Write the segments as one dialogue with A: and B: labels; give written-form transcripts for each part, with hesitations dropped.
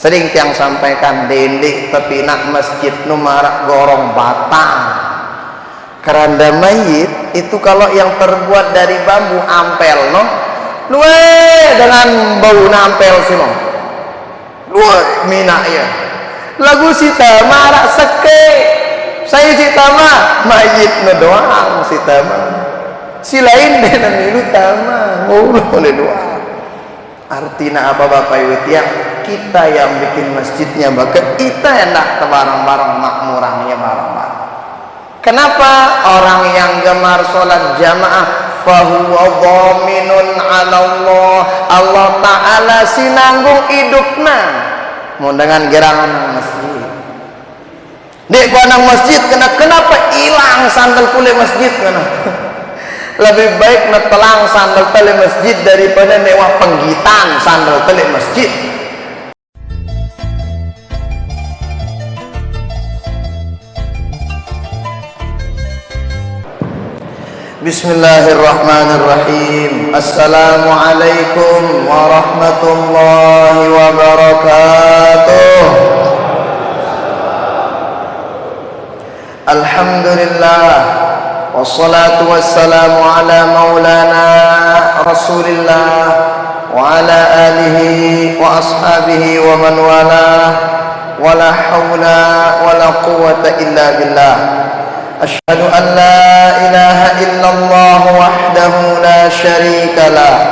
A: Sering tiang sampaikan dendek tapi nak masjid numarak gorong batang. Keranda mayit itu kalau yang terbuat dari bambu ampel no, luwe dengan bau nampel sino, luwe minak ya. Lagu sita marak seke, saya sita mah mayit no doang sita mah. Si lain dengan milu tama ngulu oleh doa. Artinya apa Bapak Ibu tiang? Kita yang bikin masjidnya, maka kita yang nak barang-barang makmurahnya barang-barang. Kenapa orang yang gemar sholat jamaah fahuwa dhaminun 'ala Allah, Allah Ta'ala sinanggung hidupna mau dengan gerangan masjid. Dek nang masjid kenapa hilang sandal kulit masjid kana? Lebih baik netelang sandal tali masjid daripada newah penggitan sandal tali masjid. Bismillahirrahmanirrahim. Assalamualaikum warahmatullahi wabarakatuh. Alhamdulillah, wassalatu wassalamu ala maulana Rasulillah wa ala alihi wa ashabihi wa man wala, wala hawla wala quwwata illa billah. Asyhadu an la ilaha illallah wahdahu la syarika lah,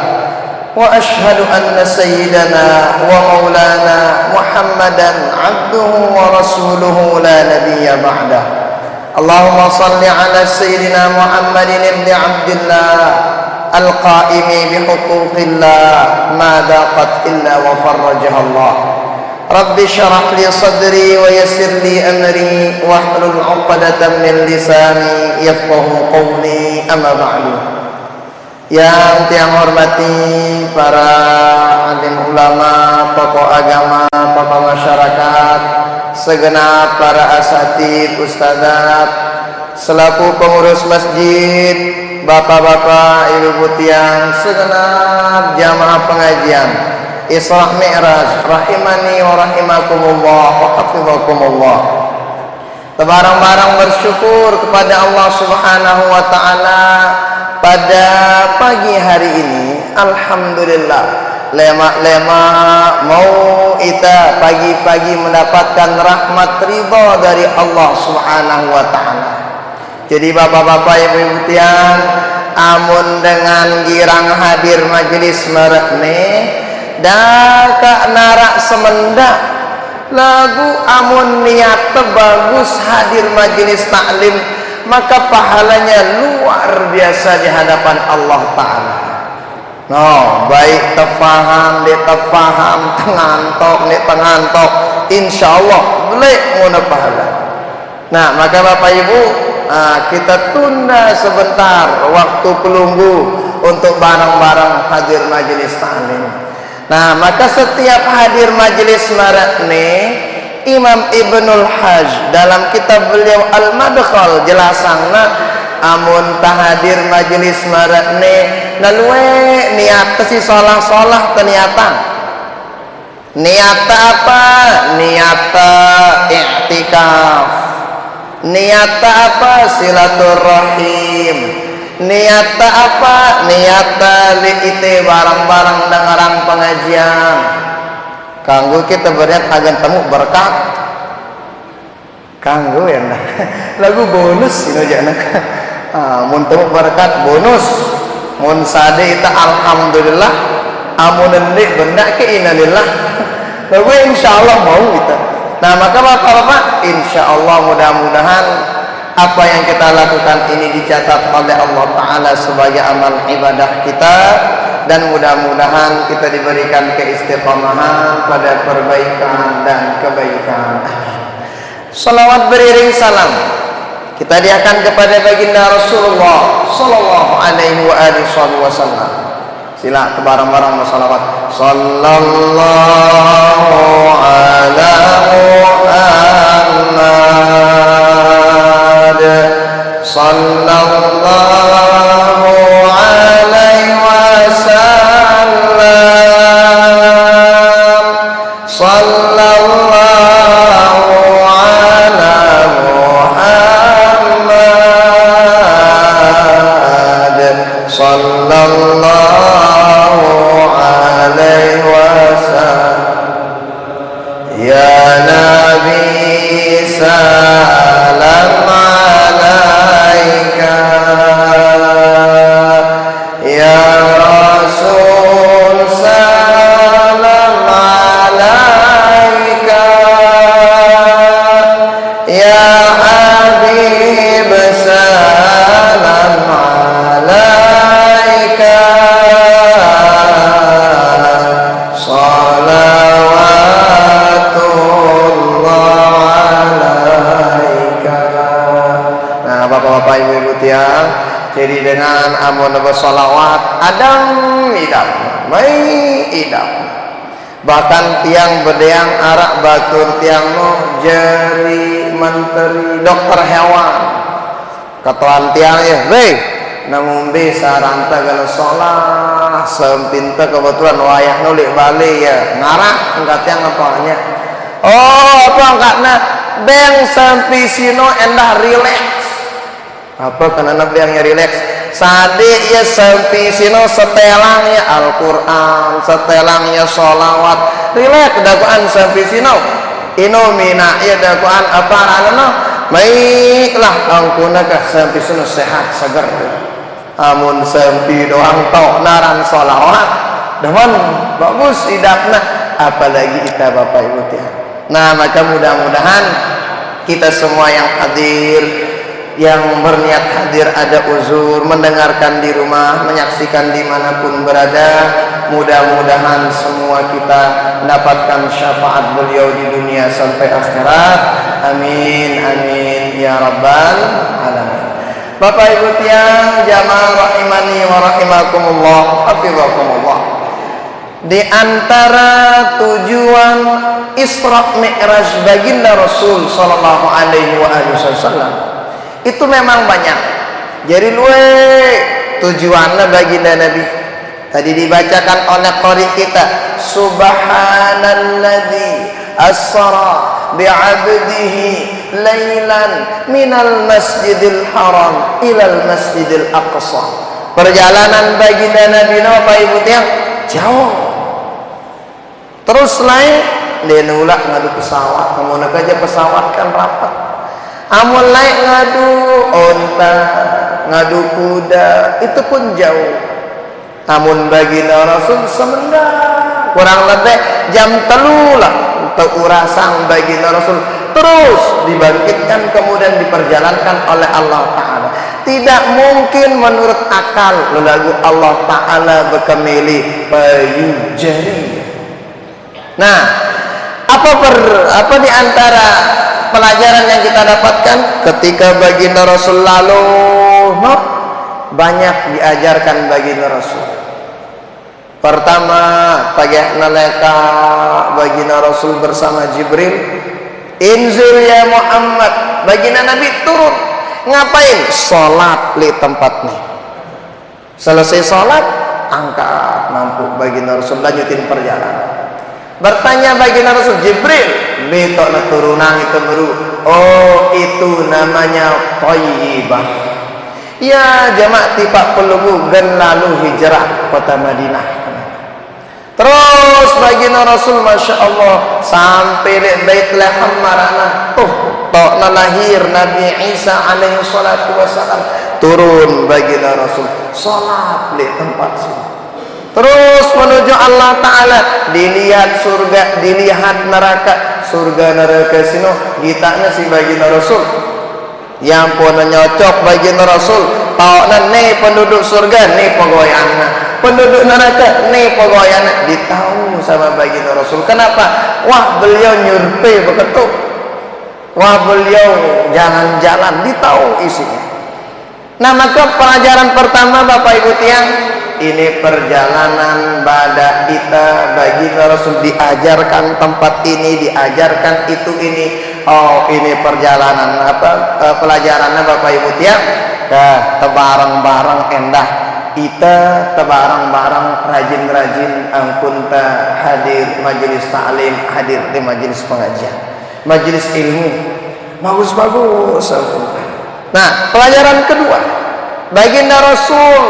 A: wa asyhadu anna sayyidana wa maulana Muhammadan abduhu wa rasuluhu la nabiyya ba'dah. Allahumma salli ala sayyidina Muhammadin ibn Abdillah al-qa'imi bihuquqillah ma daqat illa wa farrajaha Allah. Rabbi syarah li sadri wa yassir li amri wahlul 'uqdatam min lisani yafqahu qawli, amma ba'du. Yang tiang hormati para alim ulama, tokoh agama, tokoh masyarakat, segenap para asatid, ustadzat, selaku pengurus masjid, bapak-bapak, ibu-ibu tiang, segenap jamaah pengajian Isra Mi'raj rahimani wa rahimakumullah wa hafizakumullah. Barang-barang bersyukur kepada Allah Subhanahu wa taala pada pagi hari ini. Alhamdulillah, lema-lema mau kita pagi-pagi mendapatkan rahmat ridha dari Allah Subhanahu wa taala. Jadi bapak-bapak ibu-ibu tiang, amun dengan girang hadir majelis merekne dak narak semendak lagu amun niat bagus hadir majelis taklim, maka pahalanya luar biasa di hadapan Allah Ta'ala. No, baik tefaham, de tefaham, tengantok, de tengantok, insyaallah boleh nguna pahala. Nah, maka Bapak Ibu, kita tunda sebentar waktu pelunggu untuk barang-barang hadir majelis taklim. Nah, maka setiap hadir majelis marakne, Imam Ibnul Hajj dalam kitab beliau Al-Madkhal jelasangna amun tahadir majelis marakne nalwe niat si solah-solah terniatan. Niata apa? Niata i'tikaf. Niata apa? Silaturahim. Niata apa? Niata liite barang-barang dengaran pengajian. Kanggo kita berniat agan temu berkat. Kanggo ya nah. Lagu bonus ini aja nah. Mun temu berkat bonus. Mun sade ita alhamdulillah. Amun ndik benda ke innalillah. Lagu insyaallah mau kita. Nah, maka Bapak-bapak, insyaallah mudah-mudahan apa yang kita lakukan ini dicatat oleh Allah Ta'ala sebagai amal ibadah kita, dan mudah-mudahan kita diberikan keistiqomahan pada perbaikan dan kebaikan. Salawat beriring salam kita diakan kepada baginda Rasulullah Sallallahu Alaihi Wasallam. Sila bareng-bareng salawat. Sallallahu ala Muhammad, sallallahu alaihi wasallam, sallallahu sallallahu ala Muhammad sallallahu alaihi wasallam. Ya Nabi salam alaika, ya Rasul salam alaika, ya Habib salam alaika, Bapak-bapak, ibu-ibu tiang, jadi dengan amun bersolawat adam idam mai idam, bahkan tiang bedeang arak batur tiang no jeri menteri dokter hewan ketuan tiang ya weh namun bisa ranta kalau sholat sempinta kebetulan wayah nulik balik ya ngarak enggak tiang apanya apa karena beng sampai sino endah relax apa karena nabi yang relax sadik ya sampai sino setelangnya Al-Quran setelangnya sholawat relax dakwaan sampai sino ino mina ya dakwaan apa rana baiklah angkunakah sampai sino sehat segar amun sampai doang tok naran sholawat dengan bagus hidapna apalagi kita bapak ibu tiang. Nah maka mudah-mudahan kita semua yang hadir yang berniat hadir ada uzur mendengarkan di rumah menyaksikan dimanapun berada mudah-mudahan semua kita mendapatkan syafaat beliau di dunia sampai akhirat amin amin ya rabbal alamin. Bapak ibu tiang jamaah rahimani wa rahimakumullah hafizakumullah, di antara tujuan Isra Mi'raj baginda Rasul sallallahu alaihi wasallam itu memang banyak. Jadi luwe tujuannya baginda Nabi. Tadi dibacakan oleh qari kita, subhanalladzi asra bi'abdihi lailan minal masjidil haram ilal masjidil aqsa. Perjalanan baginda Nabi Bapak Ibu tiang jauh. Terus lain dia nulak ngadu pesawat, kemudian aja pesawat kan rapat. Amun naik ngadu onta, ngadu kuda, itu pun jauh. Namun baginda Rasul semendak kurang lebih jam 3 lah untuk urasang baginda Rasul terus dibangkitkan kemudian diperjalankan oleh Allah Ta'ala. Tidak mungkin menurut akal lagu Allah Ta'ala berkemili payu jari. Nah, apa di antara pelajaran yang kita dapatkan ketika baginda Rasul lalu banyak diajarkan baginda Rasul. Pertama, pagi naleka baginda Rasul bersama Jibril, inzil ya Muhammad, baginda Nabi turun ngapain? Salat di tempat nih. Selesai salat, angkat nampuk baginda Rasul lanjutin perjalanan. Bertanya baginda Rasul, Jibril, betok na turunan itu baru. Oh, itu namanya Thayyibah. Ya jamaah tipak pelugu gen lalu hijrah kota Madinah. Terus baginda Rasul Masya Allah sampai di Baitlaham marana. Tok na lahir Nabi Isa alaihi salatu wassalam. Turun baginda Rasul salat di tempat sini. Terus menuju Allah Ta'ala, dilihat surga, dilihat neraka. Surga neraka sino gitanya si baginda Rasul yang pun nyocok baginda Rasul tau nih penduduk surga nih pegoyanna, penduduk neraka nih pegoyanna, ditahu sama baginda Rasul. Kenapa? Wah beliau nyurpe beketuk, wah beliau jalan-jalan, ditahu isinya. Nah maka pelajaran pertama Bapak Ibu tiang, ini perjalanan badak kita baginda Rasul diajarkan tempat ini, diajarkan itu ini. Oh ini perjalanan pelajarannya Bapak Ibu tiang, tebarang-barang endah ita tebarang-barang rajin-rajin angkunta hadir majelis ta'lim, hadir di majelis pengajian, majelis ilmu, bagus-bagus. Nah, pelajaran kedua, baginda Rasul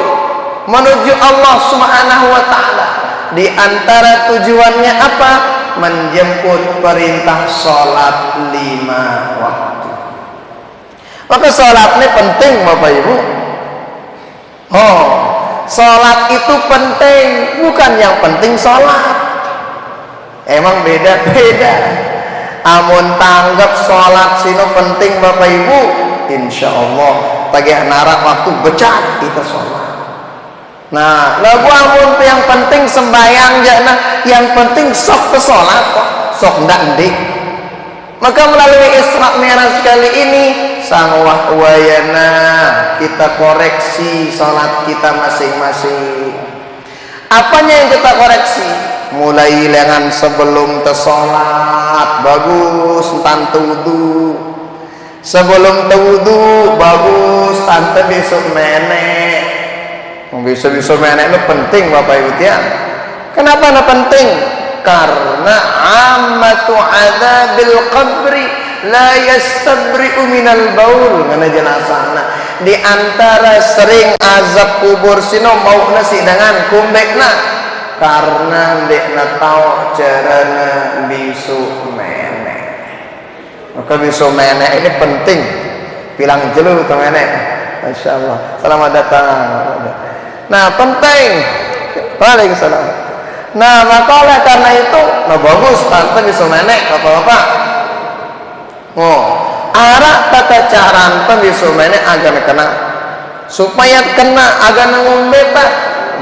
A: menuju Allah Subhanahu wa taala, di antara tujuannya apa? Menjemput perintah sholat 5 waktu. Maka sholat ini penting Bapak Ibu. Oh, sholat itu penting, bukan yang penting sholat. Emang beda-beda. Amun tanggap sholat sino penting Bapak Ibu, insya Allah bagi narak waktu becat kita sholat. Nah, lagu amun yang penting sembahyang jana, yang penting sok ke sholat kok, sok ndak ndik. Maka melalui Isra Mi'raj kali ini sangwah wayana kita koreksi sholat kita masing-masing. Apanya yang kita koreksi? Mulai lengan sebelum sholat bagus tante wudu, sebelum wudu bagus tante besok menek. Bisa-bisa menek itu penting Bapak Ibu ya. Kenapa itu penting? Karena ammatu adzabil qabri la yastabri'u minal baul. Ngana jenazahna di antara sering azab kubur sino mau nasi dengan kumbekna karena dekna tau carana bisu menek. Maka bisu menek ini penting. Bilang jelu tuh menek. Masya Allah. Selamat datang. Nah, penting. Waalaikumsalam. Nah, maka oleh karena itu, nah bagus tante bisa menek bapak-bapak. Oh, arah tata cara tante bisa menek agar kena, supaya kena agar ngombe tak.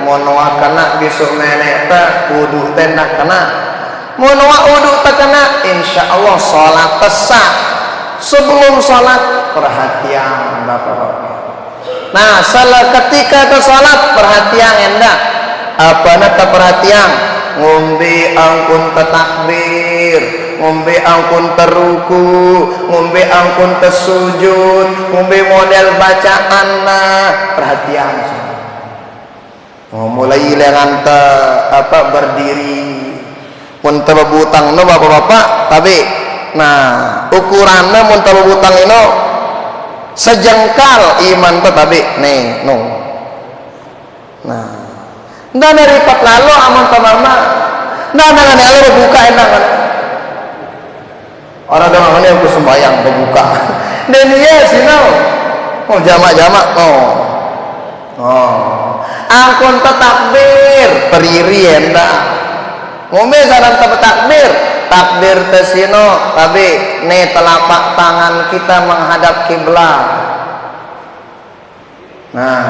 A: Monoa kena bisa menek tak, wudu tenda kena. Monoa wudu tak kena, insya Allah sholat tesah. Sebelum sholat perhatian bapak-bapak. Nah, salah ketika ke salat perhatian endak. Apa nak perhatian? Ngombe angkun takbir, ngombe angkun teruku, ngombe angkun tersujud, ngombe model bacaan perhatian. Oh, mulai lengan berdiri. Mun bebutang no bapak-bapak, tapi nah ukurannya mun bebutang ino sejengkal iman tetapi nih no. Nah, ndak dari pat lalu aman tamama. Ndak dengan yang buka enak kan. Orang dengan yang sembahyang berbuka. Dan iya sih no. Oh jamak-jamak oh. Oh. Angkon takbir periri endak. Ngombe saran takbir. Takbir tesino tapi nih telapak tangan kita menghadap kiblat. Nah,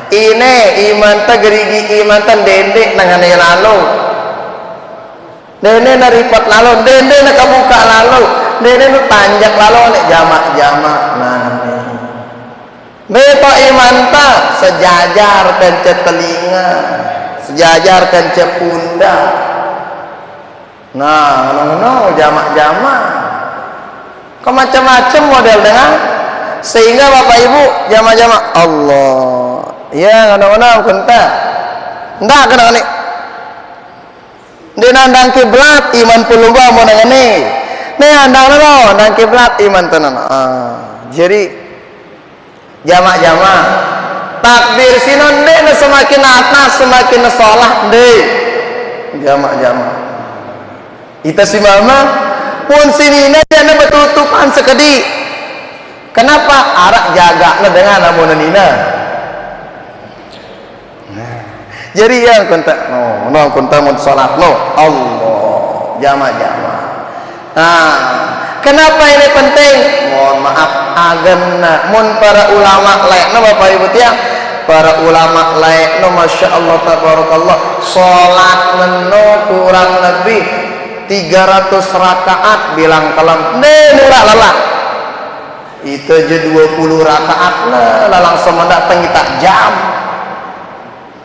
A: ini iman gerigi iman dendek dengan lalu. Dene naripat lalu, dene nak buka lalu, dene nu tanjak lalu nek jamak-jamak. Nah, beto iman ta sejajar kence telinga, sejajar kence pundak. Nah, ngono jamak-jamak. Kok macam-macam model dengan sehingga Bapak Ibu jamak-jamak Allah. Ya, ngono-ngono kunta. Ndak kena ni. Di nandang kiblat iman pulungga mau ngene. Nih andang no, nang kiblat iman tenan. Jadi jamak-jamak. Takbir sinon deh semakin atas semakin sholat deh. Jamak-jamak. Kita si mama pun sini dia betutupan sekedi. Kenapa arak jaga dengan amunanina? Jadi yang kontak no kontak mun salat no Allah jama-jama. Nah, kenapa ini penting? Mohon maaf agenna mun para ulama lain Bapak Ibu tiang para ulama lain masya Allah tabarakallah salat meno kurang lebih 300 rakaat bilang kalam nurah lalang itu aja 20 rakaat lalang semendak tengitak jam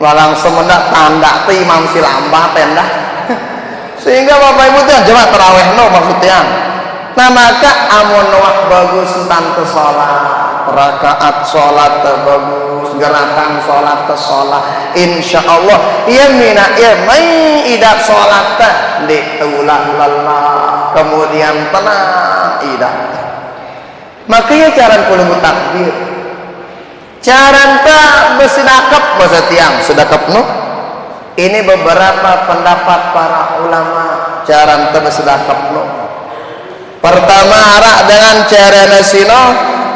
A: lalang semendak tanda imam silambat tenda sehingga Bapak Ibu tuh jemaah tarawih no maksudnya. Nah maka amun wah bagus tante salat rakaat salat bagus gerakan sholat ke sholat, insya Allah ia mina ia mai idak sholat di ulah lelah kemudian tenang idak. Makanya cara kulungu takbir, cara tak bersedekap masa tiang sedekap no. Ini beberapa pendapat para ulama cara tak bersedekap no. Pertama arak dengan cara nasino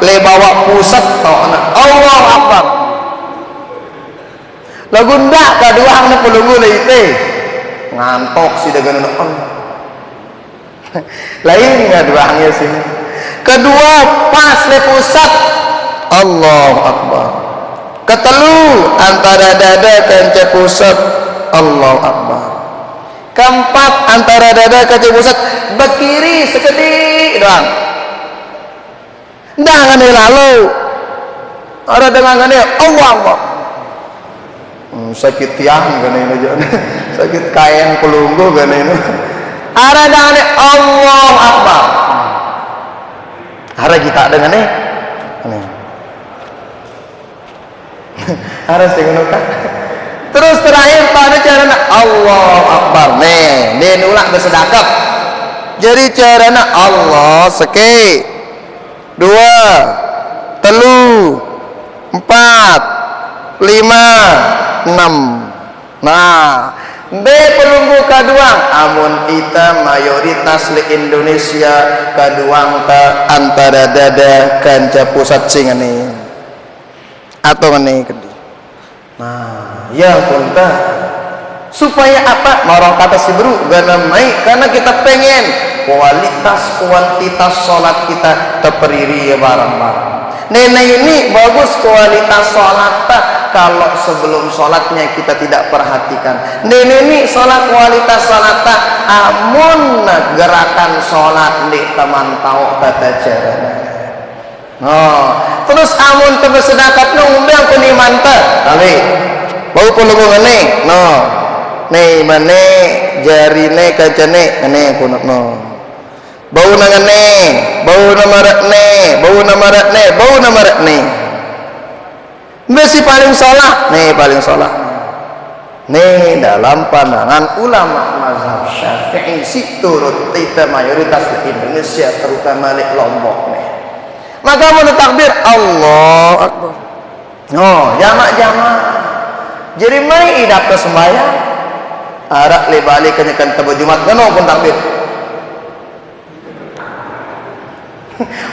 A: le bawa pusat tau anak Allah Akbar. Lagu ndak kedua na pelunggu le ite ngantok si dengan Allah. Lain ngaduangnya sini. Kedua pas le pusat Allah Akbar. Ketelu antara dada kanca pusat Allah Akbar. Keempat antara dada kanca pusat bekiri sekedik doang. Jangan lalu ada dengan Allah Akbar. Sakit tiang kan ini aja. Sakit kain pelunggu kan ini. Ada dengan Allah Akbar. Ada kita dengan ini. Harus digunakan. Terus terakhir pada cara Allah Akbar. Nih nulak bersedekap. Jadi caranya Allah seke, dua, telu, empat, lima, enam. Nah, B pelunggu kaduang. Amun kita mayoritas di Indonesia kaduang ta antara dada kanca pusat sing ini atau ini kedi. Nah, ya kunta supaya apa? Marang kata si bro gana mai karena kita pengen kuantitas sholat kita terperiri ya barang-barang. Nenek ini bagus kualitas sholat tak kalau sebelum sholatnya kita tidak perhatikan. Nenek ini sholat kualitas sholat tak amun gerakan sholat di teman tahu tata caranya. Oh, terus amun terbersedekap no undang ku ni mantap. Tapi bau pelungu ngene. No. Nih mane jarine kancane ngene ku no. Bau nangane, bau namarakne, bau namarakne, bau namarakne. Mesti paling sholat, nih paling sholat. Nih dalam pandangan ulama mazhab Syafi'i si turut kita mayoritas di Indonesia terutama di Lombok nih. Maka menurut takbir Allah Akbar. Oh, jamak-jamak. Jadi mai idap ke sembahyang. Arak le balik kenyakan tebo Jumat ngono pun takbir.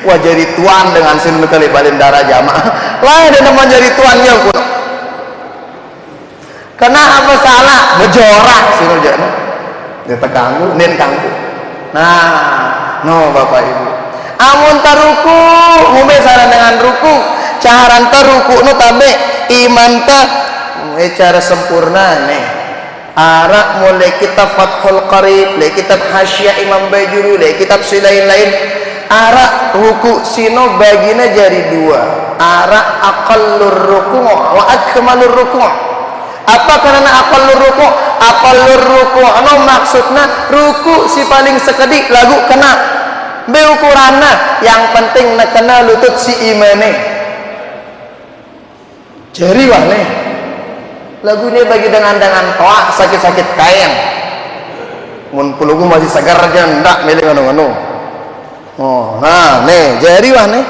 A: Wah jadi tuan dengan sinu kali balin darah jamaah. Lah ada nama jadi tuannya pun. Karena apa salah? Bejorak sinu jana. Dia tekanggu, nen kanggu. Nah, no Bapak Ibu. Amun taruku, ngombe saran dengan ruku, caran taruku no tabe iman ta cara sempurna nih. Arak mulai kitab Fathul Qarib, mulai kitab Hasyiah Imam Bajuri, mulai kitab lain-lain. Arak ruku sino bagina jadi dua. Arak aqallur ruku' wa akmalur ruku'. Apa karena aqallur ruku'? Aqallur ruku' no maksudna ruku si paling sekedik lagu kena. Be ukuranna yang penting nak kena lutut si imane. Jari wah nih. Lagu ini bagi dengan toak sakit-sakit kain. Mun pulugu masih segar aja ndak milih nganu-nganu. Oh, nah nih jari wah nih.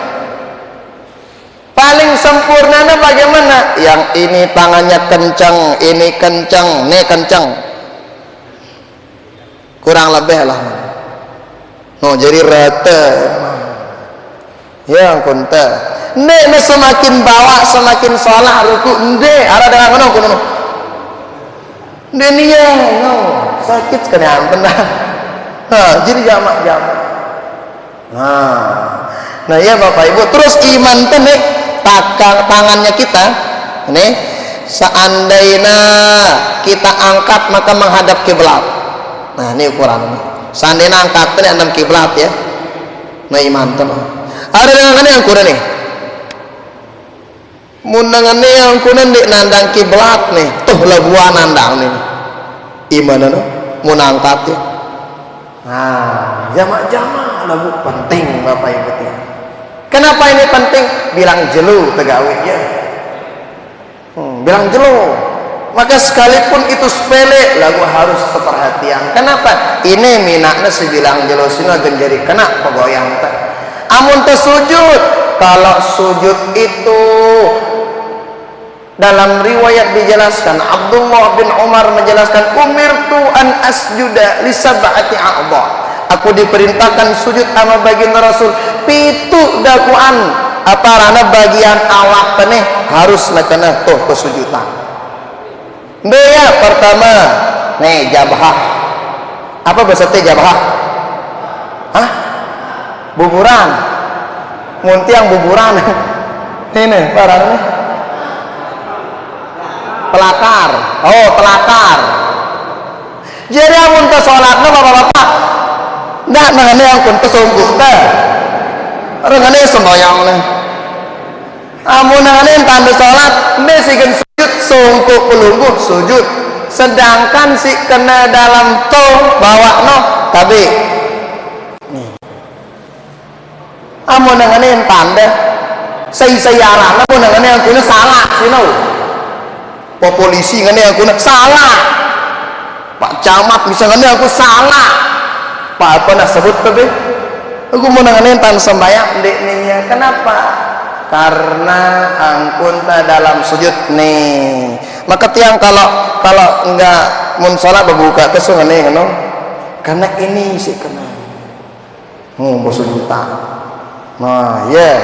A: Paling sempurnanya bagaimana? Yang ini tangannya kencang, ini kencang, nih kencang. Kurang lebih lah. No jadi rata. Ya kunta. Nek semakin bawa semakin salah ruku. Nek ada dengan mana kuno. Nek niya no sakit sekali benar. Nah jadi jamak-jamak. Nah ya Bapak Ibu terus iman tenek tangannya kita. Ini seandainya kita angkat maka menghadap kiblat. Nah ini ukurannya. Seandainya angkat ini enam kiblat ya. Nah iman tenek. Ada dengan yang kurang nih. Mundangannya yang kunen di nandang kiblat nih, tuh laguan nandang nih, iman no, munangkat ya. Nah, jamak-jamak lagu penting Bapak Ibu. Kenapa ini penting? Bilang jelu tegawin ya. bilang jelo. Maka sekalipun itu sepele lagu harus keperhatian. Kenapa? Ini minaknya sebilang jelo sini genjari kena pegoyang teh. Amun tersujud, kalau sujud itu dalam riwayat dijelaskan, Abdullah bin Umar menjelaskan, umirtu an asjuda li sab'ati a'dha. Aku diperintahkan sujud sama baginda Rasul pitu dakuan apa rana bagian awak teneh harus nakana tuh kesujudan. Beya pertama nih jabhah. Apa bahasa teh jabhah? Hah? Buburan. Muntiang buburan. Ini parane. Pelakar. Oh, pelakar. Jadi amun teh salatna Bapak-bapak. Ndak nangane yang kun kesungguh teh. Rengane sembahyang nih. Amun nangane tanda salat, besigen sujud sungguh pelungguh sujud. Sedangkan si kena dalam toh bawa no tabi. Nih. Amun nangane tanda saya amun nangane yang kuna salah sino. Pak polisi ngane yang kuna salah. Pak camat misalnya aku salah. Pak apa nak sebut tapi aku mau nanganin tan sembahyang deknya. Kenapa? Karena angkun ta dalam sujud nih. Maka tiang kalau enggak mun salat berbuka kesu ngane ngono. Karena ini sih kena. Bersujudan. Nah, ya. Yeah.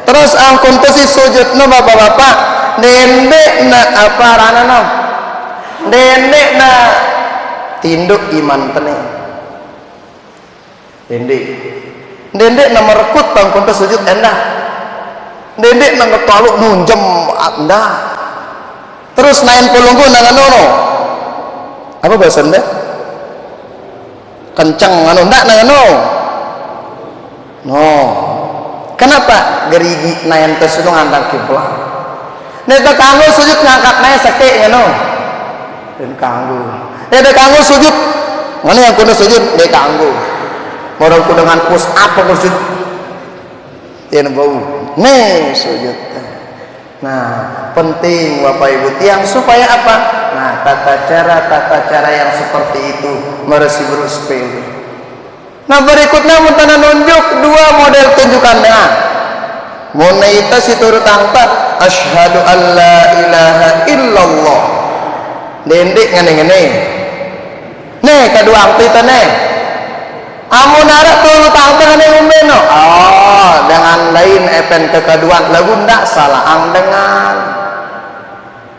A: Terus angkun teh si sujudna Bapak-bapak dendek na apa ranana? Dendek na tinduk iman teneh. Dendek na merekut bangkun teh sujud endah. Dendek na ngetaluk nunjem endah. Terus nain pulungku nanganono. Apa bahasa anda? Kencang anu ndak nangano. No. Kenapa? Gerigi nain teh sujud ngandang kiblat. Nek teh kanggo sujud ngangkat nae seke ngono. Den kanggo. Nek teh kanggo sujud ngene yang kudu sujud dek kanggo. Morong ku dengan push up apa sujud yang bau nih sujud. Nah penting Bapak Ibu tiang supaya apa? Nah tata cara yang seperti itu meresi beruspil. Nah berikutnya muntana nunjuk dua model tunjukannya. Monaita si turut angkat asyhadu an la ilaha illallah dendek ngene-ngene nih kedua angti nih. Amun arek turut angkat ane umbeno. Oh, dengan lain epen kekeduan lagu ndak salah ang dengan.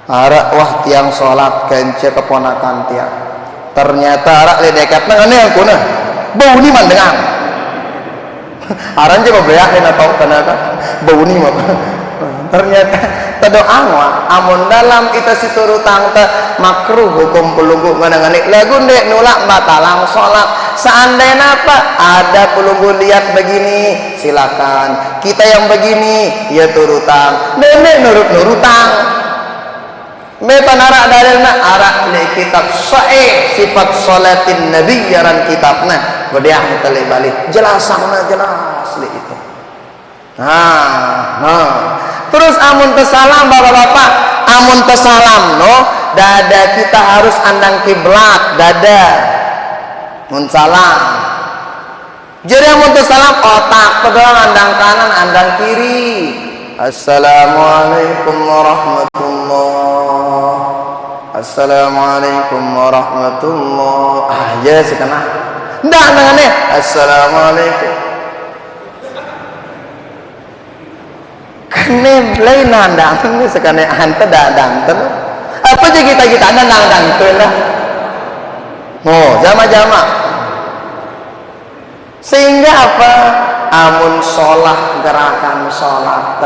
A: Arek wah tiang salat kence keponakan tiang. Ternyata arek le dekatna ane yang kuna. Bau ni man dengan. Aran je bebeak ena tau tenaga. Bau ni mah. Ternyata tedoa amun dalam kita si turut angkat makruh hukum pelunggu ngane-ngane lagu ndek nulak batalang salat. Seandainya apa? Ada pelunggu lihat begini, silakan. Kita yang begini, ya turutang. Nenek nurut-nurutang. Metan arak dalilna arak li kitab sahih sifat salatin nabi yaran kitabna. Bediang tele balik. Jelasana jelas li itu. Terus amun tesalam Bapak-bapak, amun tesalam no, dada kita harus andang kiblat, dada. Mun salam. Jadi amun salam otak pedoang andang kanan andang kiri. Assalamualaikum warahmatullah. Assalamualaikum warahmatullah. Ah ya sekena. Ndak nangane. Assalamualaikum. Kene lain andang ini sekane ante dadang ten. Apa je kita andang ten lah. Oh, jama-jama. Sehingga apa? Amun sholat gerakan sholat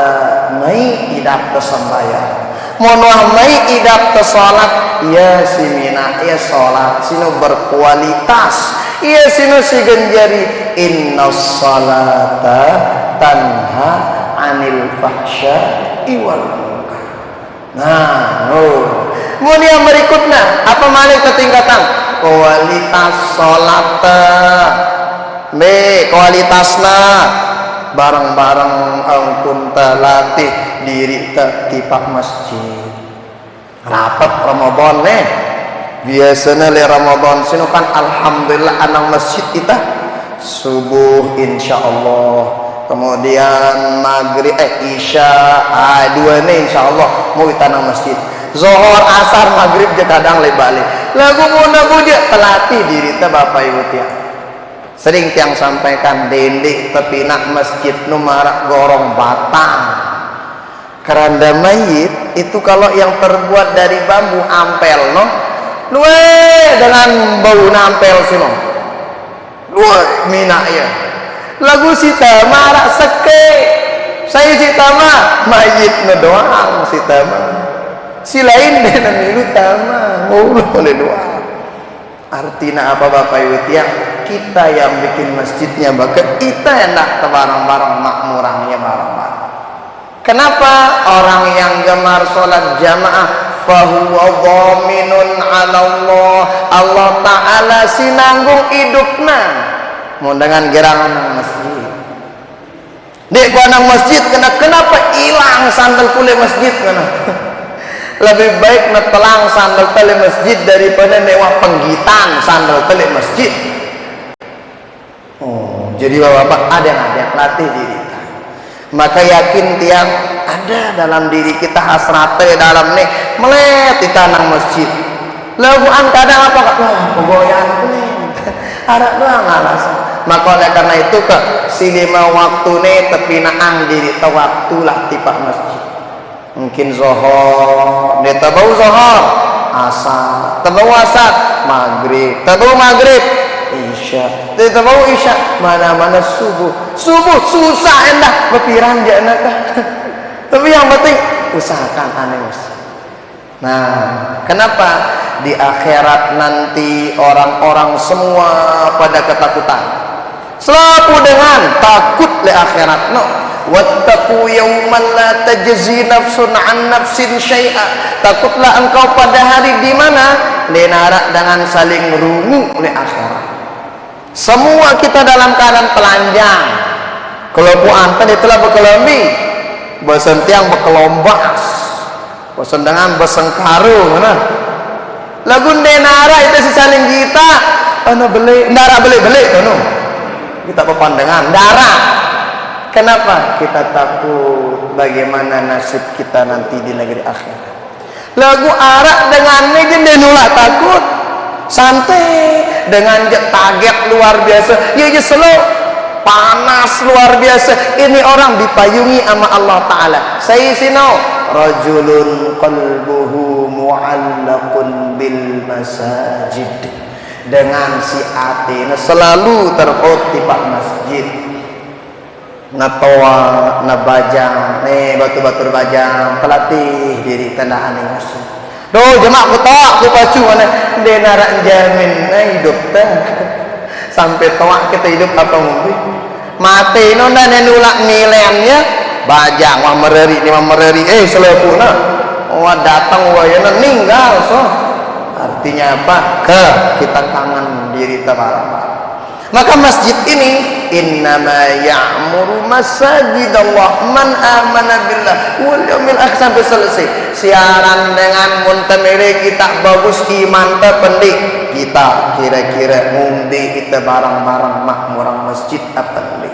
A: mai idap te sembahyang. Mono mai idap te sholat ya simina ya sholat sino berkualitas. Ya sino si genjari inna sholata tanha anil fahsya'i wal munkar. Nah, mun yang berikutnya apa malih ketingkatan? Kualitas sholat kualitasna bareng-bareng angkun latih diri tipak masjid rapat Ramadan nih biasanya le Ramadan sini kan alhamdulillah anang masjid kita subuh insyaallah, kemudian maghrib isya dua nih insyaallah mau kita nang masjid, zohor asar maghrib je kadang le balik lagu muna buja telatih diri ta bapak ibu tiang sering tiang sampaikan dendek tapi nak masjid nu marak gorong batang. Keranda mayit itu kalau yang terbuat dari bambu ampel no luwe dengan bau nampel sino luwe minak ya lagu sita marak seke saya sita mah mayit doang sita mah si lain dengan milu tama mulu oleh doang. Artinya apa bapak ibu tiang, kita yang bikin masjidnya maka kita yang nak barang-barang makmurangnya barang-barang. Kenapa orang yang gemar sholat jamaah fahuwa dhaminun ala Allah, Allah Ta'ala sinanggung hidupna mau dengan gerangan masjid dek gua nang masjid kenapa hilang sandal kulit masjid kena lebih baik netelang sandal tali masjid daripada mewah penggitan sandal tali masjid. Oh, jadi bapak-bapak ada latih diri. Maka yakin tiang ada dalam diri kita hasratnya dalam nih melet di tanah masjid. Laguan kadang apa pegoyang nih ada doang alasan. Maka oleh karena itu ke si 5 waktu nih tepi naang diri ta waktu lah tipak masjid. Mungkin zohor, dia tabau zohor, asar, tabau asar, maghrib, tabau maghrib, isya, dia tabau isya, mana-mana subuh susah endah, berpiran je enak. Tapi yang penting usahakan aneh mas. Nah, kenapa di akhirat nanti orang-orang semua pada ketakutan? Selalu dengan takut le akhirat no. Wattaqu yawman la tajzi nafsun an nafsin syai'a. Takutlah engkau pada hari di mana lenara dengan saling rungu oleh akhirat. Semua kita dalam keadaan telanjang. Kelompok tadi telah berkelambi, bersentiang berkelombas, bersendangan bersengkaru, mana? Lagu lenara itu si saling kita, ana beli, ndara beli, no. Kita pepandangan darah. Kenapa? Kita takut bagaimana nasib kita nanti di negeri akhirat. Lagu arak dengan ini nulak takut santai dengan target luar biasa ya slow panas luar biasa. Ini orang dipayungi sama Allah Ta'ala. Saya sino rajulun qalbuhu mu'allaqun bil masajid, dengan si hati selalu terpaut di pak masjid. Natoa nabajang batu-batu bajang pelatih diri tandaan ini masuk do jemaah kutoa ku pacu mana denara jamin hidup teh sampai toa kita hidup apa ngombe mati nona nenulak milennya bajang wah mereri selepuna wah datang wayana ninggal so artinya apa kita tangan diri tabarang. Maka masjid ini innama ya'muru masajidallah man amana billah wal yaumil akhir sampai selesai. Siaran dengan muntamire kita bagus iman terpendik kita kira-kira ngumbi kita barang-barang makmurang masjid apa nih?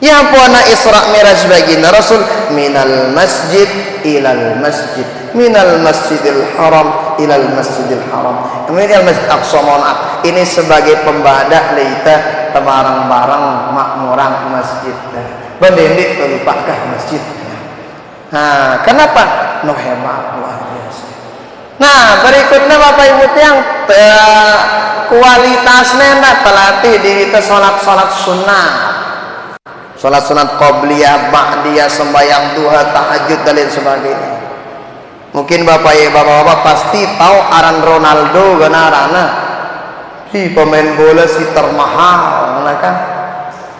A: Ya puana Isra Miraj baginda Rasul minal masjid ilal masjid, minal masjidil haram ilal masjidil haram, minal masjid aqsa. Ini sebagai pembadak leita barang-barang makmurang masjid. Bendendik terlupakah masjid. Nah, kenapa? No hemat luar biasa. Nah, berikutnya Bapak Ibu yang kualitasnya telatih di kita salat sunnah. Salat sunat qabliyah, ba'diyah, sembahyang duha, tahajud dan lain sebagainya. Mungkin bapak-bapak pasti tahu aran Ronaldo ganarana. Si pemain bola si termahal, kan?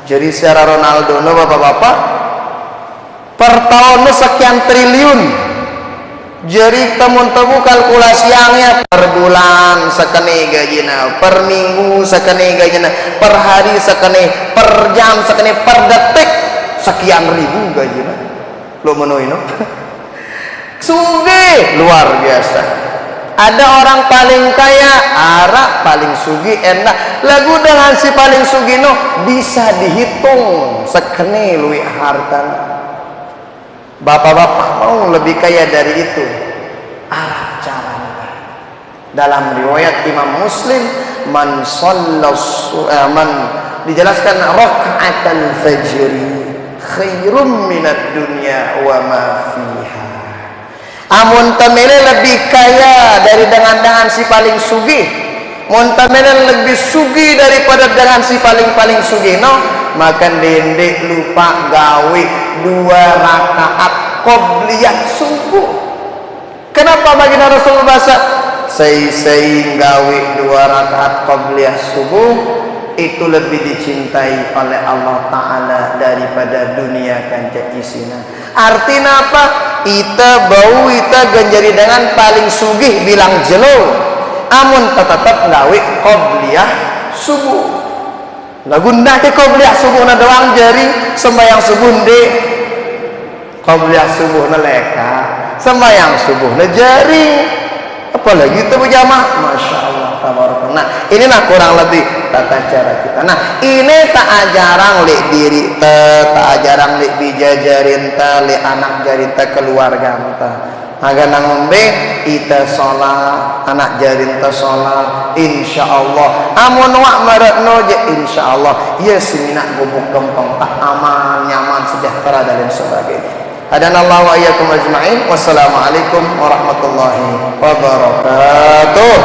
A: Jadi secara Ronaldo no bapak-bapak per tahun sekian triliun. Jadi temun-temu kalkulasiannya per bulan sekene gajina, per minggu sekene gajina, per hari sekene, per jam sekene, per detik sekian ribu gajina. Lo menuin no? Sugih luar biasa. Ada orang paling kaya, arak paling sugih enak. Lagu dengan si paling sugih no bisa dihitung sekeni luwih harta. Bapak-bapak mau lebih kaya dari itu? Arah jalan. Dalam riwayat Imam Muslim, man dijelaskan raka'atal fajri khairum minad dunya wa ma fiha. Amun tamene lebih kaya dari dengan si paling sugih, mun tamene lebih sugih daripada dengan si paling sugih no, maka dendek lupa gawe 2 rakaat qobliyah subuh. Kenapa baginda Rasul bahasa sei gawe 2 rakaat qobliyah subuh itu lebih dicintai oleh Allah Ta'ala daripada dunia kanca isina. Artinya apa? Ita bau ita ganjari dengan paling sugih bilang jelo, amun tetap gawe qobliyah subuh. Lagunda ke qobliyah subuh na doang jari, sembahyang subuh de qobliyah subuh na leka, sembahyang subuh na jari, apalagi itu berjamaah. Masya Allah, tabarakallah. Nah, inilah kurang lebih tata cara kita. Nah, ini tak ajarang lek diri tak ajarang lek bijajarin le anak jarin keluarga ta. Agar ngombe ita sholat, anak jarin sholat, insyaallah. Amun wak marakno je insyaallah. Ya seminak gubuk gempeng tak aman, nyaman, sejahtera dan sebagainya. Hadanallahu wa iyyakum ajma'in. Wassalamualaikum warahmatullahi wabarakatuh.